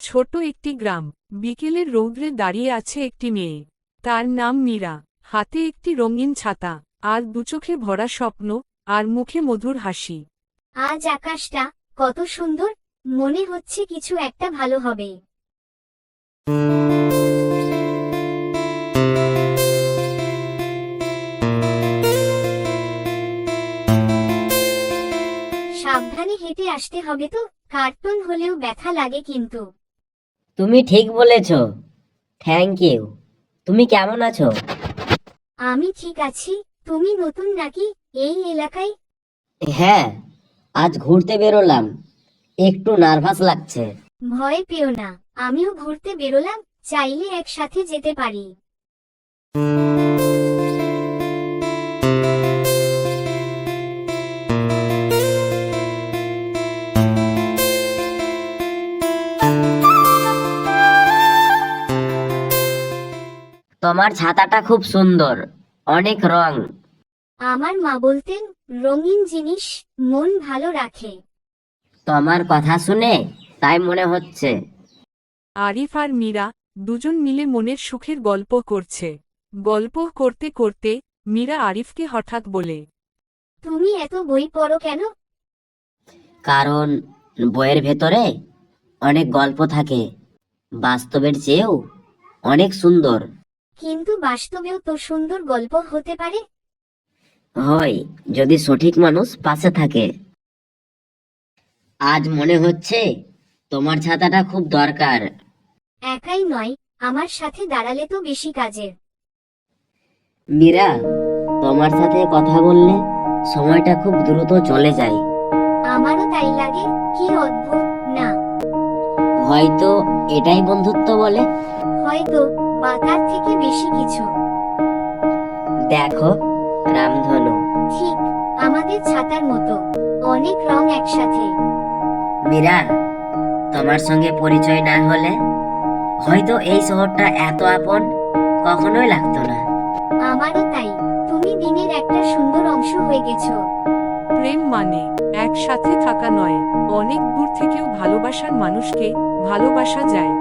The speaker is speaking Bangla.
ছোট একটি গ্রাম। বিকেলের রৌদ্রে দাঁড়িয়ে আছে একটি মেয়ে। তার নাম মীরা। হাতে একটি রঙিন ছাতা, আর দুচোখে ভরা স্বপ্ন, আর মুখে মধুর হাসি। আজ আকাশটা কত সুন্দর, মনে হচ্ছে কিছু একটা ভালো হবে। সাবধানে হেঁটে আসতে হবে তো, কার্টুন হলেও ব্যথা লাগে কিন্তু। তুমি ঠিক বলেছ। Thank you. তুমি কেমন আছো? আমি ঠিক আছি। তুমি নতুন নাকি এই এলাকায়? হ্যাঁ, আজ ঘুরতে বেরোলাম, একটু নার্ভাস লাগছে। ভয় পেও না, আমিও ঘুরতে বেরোলাম, চাইলে একসাথে যেতে পারি। তোমার ছাতাটা খুব সুন্দর, অনেক রং। আমার মা বলতেন, রঙিন জিনিস মন ভালো রাখে। তোমার কথা শুনে তাই মনে হচ্ছে। আরিফ আর মীরা দুজন মিলে মনের সুখের গল্প করছে। গল্প করতে করতে মীরা আরিফকে হঠাৎ বলে, তুমি এত বই পড়ো কেন? কারণ বইয়ের ভেতরে অনেক গল্প থাকে, বাস্তবের চেয়েও অনেক সুন্দর কিন্তু বাস্তবেও তো সুন্দর গল্প হতে পারে। হয় যদি সঠিক মানুষ পাশে থাকে। আজ মনে হচ্ছে তোমার ছাতাটা খুব দরকার। একাই নয়, আমার সাথে দাঁড়ালে তো বেশি কাজের। মীরা, তোমার সাথে কথা বললে সময়টা খুব দ্রুত চলে যায়। আমারও তাই লাগে। কি অদ্ভুত না? হয়তো এটাই বন্ধুত্ব বলে। হয়তো, বা তার থেকে বেশি কিছু। দেখো, রামধনু। ঠিক আমাদের ছাতার মতো, অনেক রং একসাথে। মীরা, তোমার সঙ্গে পরিচয় না হলে হয়তো এই শহরটা এত আপন কখনোই লাগতো না। আমারও তাই। তুমি দিনের একটা সুন্দর অংশ হয়ে গেছো। প্রেম মানে একসাথে থাকা নয়, অনেক দূর থেকেও ভালোবাসার মানুষকে ভালোবাসা যায়।